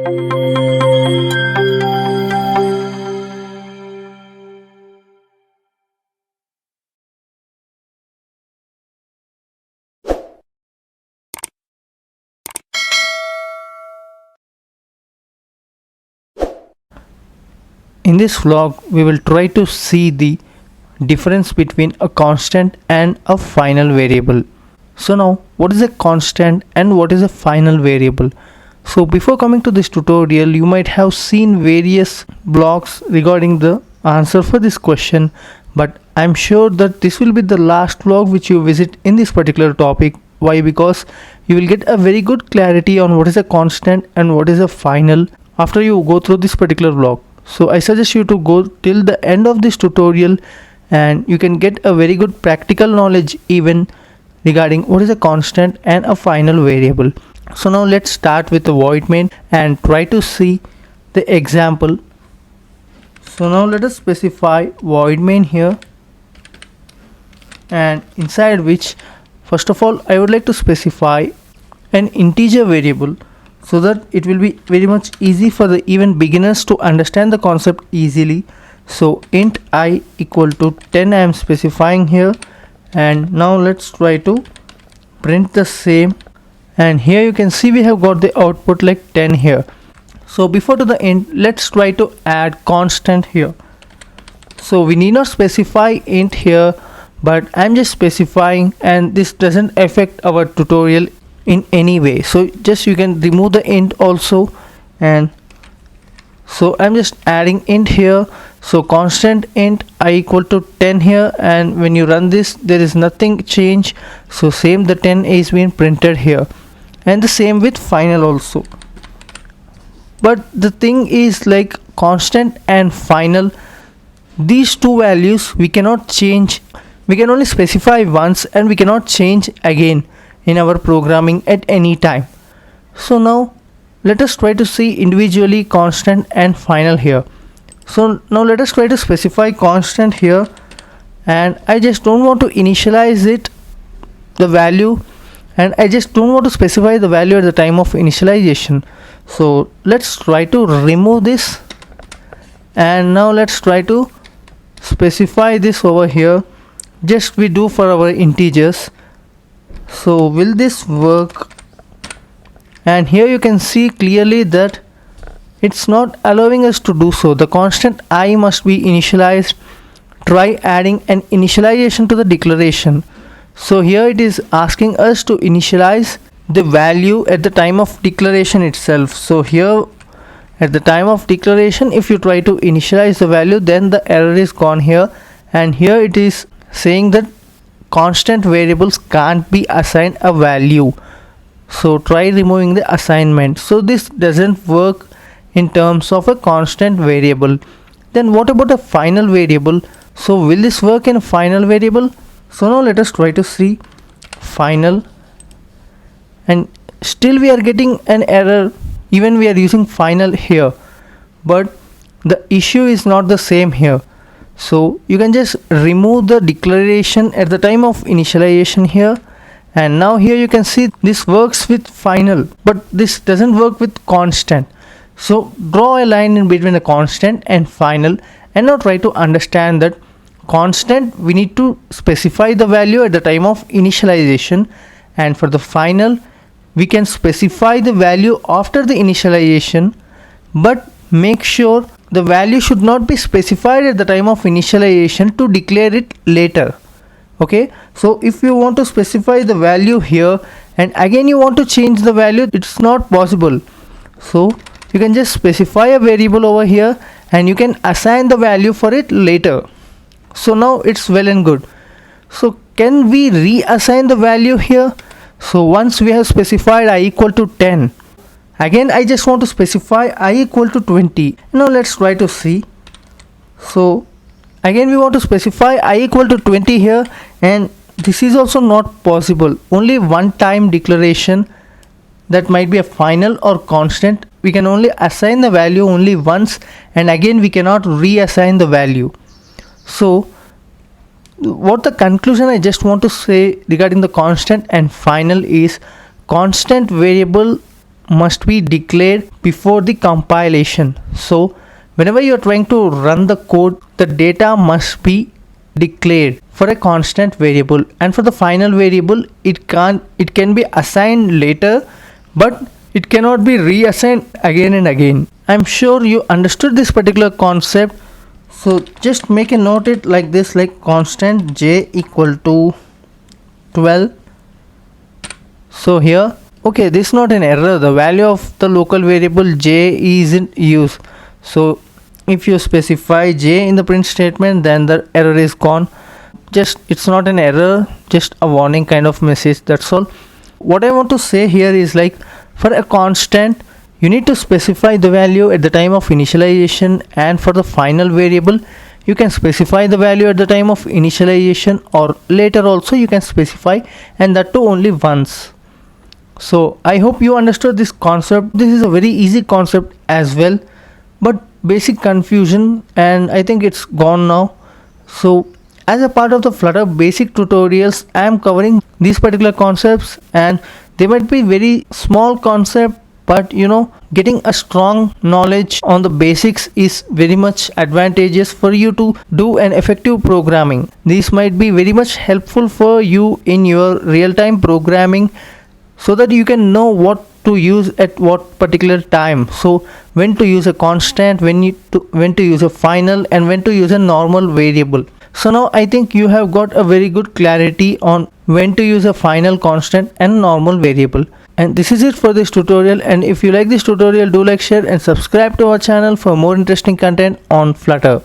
In this vlog, we will try to see the difference between a constant and a final variable. So now, what is a constant and what is a final variable? So before coming to this tutorial, you might have seen various blogs regarding the answer for this question, but I'm sure that this will be the last vlog which you visit in this particular topic. Why? Because you will get a very good clarity on what is a constant and what is a final after you go through this particular vlog. So I suggest you to go till the end of this tutorial and you can get a very good practical knowledge even regarding what is a constant and a final variable. So now let's start with the void main and try to see the example. So now let us specify void main here, and inside which first of all I would like to specify an integer variable so that it will be very much easy for the even beginners to understand the concept easily. So int I equal to 10 I am specifying here, and now let's try to print the same, and here you can see we have got the output like 10 here. So before to the int, let's try to add constant here. So we need not specify int here, but I'm just specifying, and this doesn't affect our tutorial in any way. So just you can remove the int also, and so I'm just adding int here. So constant int I equal to 10 here, and when you run this there is nothing change, so same the 10 is being printed here, and the same with final also. But the thing is, like constant and final, these two values we cannot change. We can only specify once and we cannot change again in our programming at any time. So now let us try to see individually constant and final here. So now let us try to specify constant here, and I just don't want to initialize it, the value, and I just don't want to specify the value at the time of initialization. So let's try to remove this, and now let's try to specify this over here, just we do for our integers. So will this work? And here you can see clearly that it's not allowing us to do so. The constant I must be initialized. Try adding an initialization to the declaration. So here it is asking us to initialize the value at the time of declaration itself. So here at the time of declaration, if you try to initialize the value, then the error is gone here, and here it is saying that constant variables can't be assigned a value. So try removing the assignment. So this doesn't work in terms of a constant variable. Then what about a final variable? So will this work in a final variable? So now let us try to see final, and still we are getting an error even we are using final here, but the issue is not the same here. So you can just remove the declaration at the time of initialization here, and now here you can see this works with final, but this doesn't work with constant. So draw a line in between the constant and final, and now try to understand that constant we need to specify the value at the time of initialization, and for the final we can specify the value after the initialization, but make sure the value should not be specified at the time of initialization to declare it later. Okay, so if you want to specify the value here and again you want to change the value, it's not possible. So you can just specify a variable over here and you can assign the value for it later. So now it's well and good. So can we reassign the value here? So once we have specified I equal to 10, again I just want to specify I equal to 20. Now let's try to see. So again we want to specify I equal to 20 here, and this is also not possible. Only one time declaration, that might be a final or constant, we can only assign the value only once, and again we cannot reassign the value. So what the conclusion I just want to say regarding the constant and final is, constant variable must be declared before the compilation. So whenever you are trying to run the code, the data must be declared for a constant variable, and for the final variable it can be assigned later, but it cannot be reassigned again and again. I'm sure you understood this particular concept, so just make a note it like this, like constant j equal to 12. So here, okay, this is not an error, the value of the local variable j is in use. So if you specify j in the print statement, then the error is gone. Just, it's not an error, just a warning kind of message, that's all. What I want to say here is, like, for a constant you need to specify the value at the time of initialization, and for the final variable you can specify the value at the time of initialization, or later also you can specify, and that too only once. So I hope you understood this concept. This is a very easy concept as well, but basic confusion, and I think it's gone now. So as a part of the Flutter basic tutorials, I am covering these particular concepts, and they might be very small concept, but getting a strong knowledge on the basics is very much advantageous for you to do an effective programming. These might be very much helpful for you in your real-time programming, so that you can know what to use at what particular time. So when to use a constant, when to use a final, and when to use a normal variable. So now I think you have got a very good clarity on when to use a final, constant and normal variable. And this is it for this tutorial, and if you like this tutorial, do like, share and subscribe to our channel for more interesting content on Flutter.